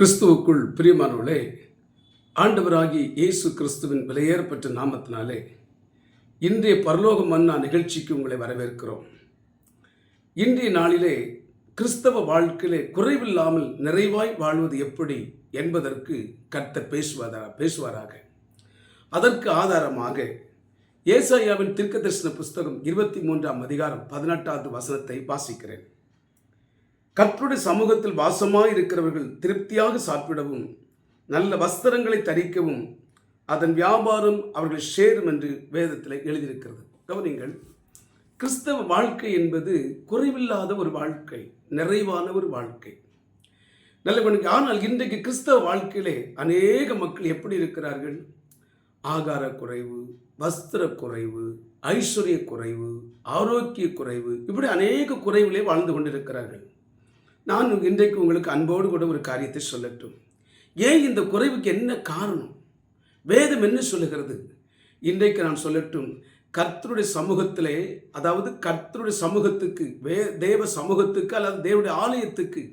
கிறிஸ்துவுக்குள் பிரியமானவர்களே, ஆண்டவராகிய இயேசு கிறிஸ்துவின் விலையேறப்பட்ட நாமத்தினாலே இன்றைய பரலோக மன்னா நிகழ்ச்சிக்கு உங்களை வரவேற்கிறோம். இன்றைய நாளிலே கிறிஸ்தவ வாழ்க்கையிலே குறைவில்லாமல் நிறைவாய் வாழ்வது எப்படி என்பதற்கு கர்த்தர் பேசுவாராக. அதற்கு ஆதாரமாக ஏசாயாவின் தீர்க்கதரிசன புஸ்தகம் 23ஆம் அதிகாரம் 18வது வசனத்தை வாசிக்கிறேன். கர்த்தருடைய சமூகத்தில் வாசமாய் இருக்கிறவர்கள் திருப்தியாக சாப்பிடவும் நல்ல வஸ்திரங்களை தரிக்கவும் அதன் வியாபாரம் அவர்கள் சேரும் என்று வேதத்தில் எழுதியிருக்கிறது. கவனிங்கள், கிறிஸ்தவ வாழ்க்கை என்பது குறைவில்லாத ஒரு வாழ்க்கை, நிறைவான ஒரு வாழ்க்கை. ஆனால் இன்றைக்கு கிறிஸ்தவ வாழ்க்கையிலே அநேக மக்கள் எப்படி இருக்கிறார்கள்? ஆகார குறைவு, வஸ்திர குறைவு, ஐஸ்வர்ய குறைவு, ஆரோக்கிய குறைவு, இப்படி அநேக குறைவிலே வாழ்ந்து கொண்டிருக்கிறார்கள். நான் இன்றைக்கு உங்களுக்கு அன்போடு கூட ஒரு காரியத்தை சொல்லட்டும். ஏன் இந்த குறைவுக்கு என்ன காரணம்? வேதம் என்ன சொல்லுகிறது? இன்றைக்கு நான் சொல்லட்டும். கர்த்தருடைய சமூகத்திலே, அதாவது கர்த்தருடைய சமூகத்துக்கு, தேவ சமூகத்துக்கு அல்லது தேவனுடைய ஆலயத்துக்கு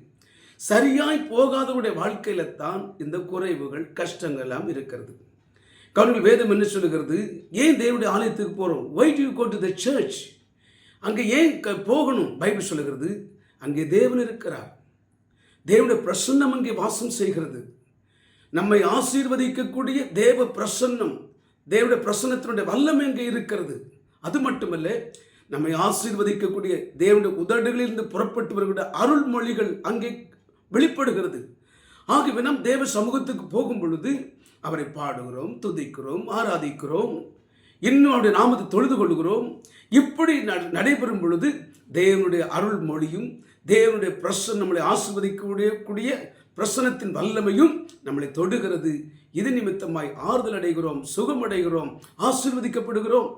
சரியாய் போகாதவருடைய வாழ்க்கையில தான் இந்த குறைவுகள், கஷ்டங்கள் எல்லாம் இருக்கிறது. கவனிங்கள், வேதம் என்ன சொல்லுகிறது? ஏன் தேவனுடைய ஆலயத்துக்கு போகிறோம்? Why do you go to the church? அங்கே ஏன் போகணும்? பைபிள் சொல்லுகிறது, அங்கே தேவன் இருக்கிறார். தேவனுடைய பிரசன்னம் அங்கே வாசம் செய்கிறது. நம்மை ஆசீர்வதிக்கக்கூடிய தேவ பிரசன்னம், தேவனுடைய பிரசன்னத்தினுடைய வல்லமை அங்கே இருக்கிறது. அது மட்டுமல்ல, நம்மை ஆசீர்வதிக்கக்கூடிய தேவனுடைய உதடுகளிலிருந்து புறப்பட்டு வருகிற அருள்மொழிகள் அங்கே வெளிப்படுகிறது. ஆகவே நாம் தேவ சமூகத்துக்கு போகும் பொழுது அவரை பாடுகிறோம், துதிக்கிறோம், ஆராதிக்கிறோம், இன்னும் அவருடைய நாமத்தை தொழுது கொள்கிறோம். இப்படி நடைபெறும் பொழுது தேவனுடைய அருள்மொழியும் தேவனுடைய பிரசன்னம், நம்மளை ஆசீர்வதிக்கக்கூடிய பிரசன்னத்தின் வல்லமையும் நம்மளை தொடுகிறது. இது நிமித்தமாய் ஆறுதல் அடைகிறோம், சுகம் அடைகிறோம், ஆசீர்வதிக்கப்படுகிறோம்.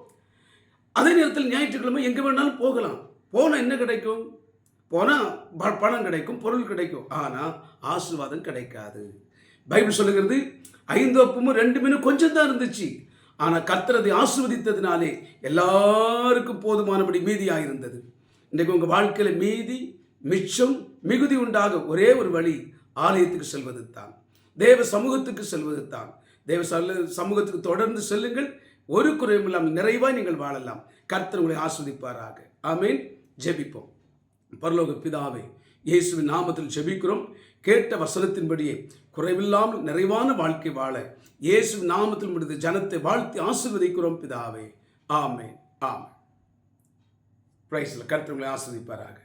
அதே நேரத்தில் ஞாயிற்றுக்கிழமை எங்கே வேணாலும் போகலாம். போனால் என்ன கிடைக்கும்? போனால் பணம் கிடைக்கும், பொருள் கிடைக்கும், ஆனால் ஆசீர்வாதம் கிடைக்காது. பைபிள் சொல்லுகிறது, 5 அப்பமும் 2 மீனும் கொஞ்சம் தான் இருந்துச்சு, ஆனால் கர்த்தர் அதை ஆசீர்வதித்ததினாலே எல்லாருக்கும் போதுமானபடி மீதியாக இருந்தது. இன்றைக்கு உங்கள் வாழ்க்கையில் மீதி, மிச்சம், மிகுதி உண்டாக ஒரே ஒரு வழி ஆலயத்துக்கு செல்வது தான், தேவ சமூகத்துக்கு செல்வது தான். தேவ சமூகத்துக்கு தொடர்ந்து செல்லுங்கள். ஒரு குறையும் இல்லாமல் நிறைவாய் நீங்கள் வாழலாம். கர்த்தர் உங்களை ஆஸ்வதிப்பாராக. ஆமேன். ஜெபிப்போம். பரலோக பிதாவே, இயேசுவின் நாமத்தில் ஜெபிக்கிறோம். கேட்ட வசனத்தின்படியே குறைவில்லாமல் நிறைவான வாழ்க்கை வாழ இயேசுவின் நாமத்தில் முடிந்த ஜனத்தை வாழ்த்தி ஆசீர்வதிக்கிறோம் பிதாவே. ஆமேன். ஆமேன். பிரைஸ்ல கர்த்தர் உங்களை ஆசீர்வதிப்பாராக.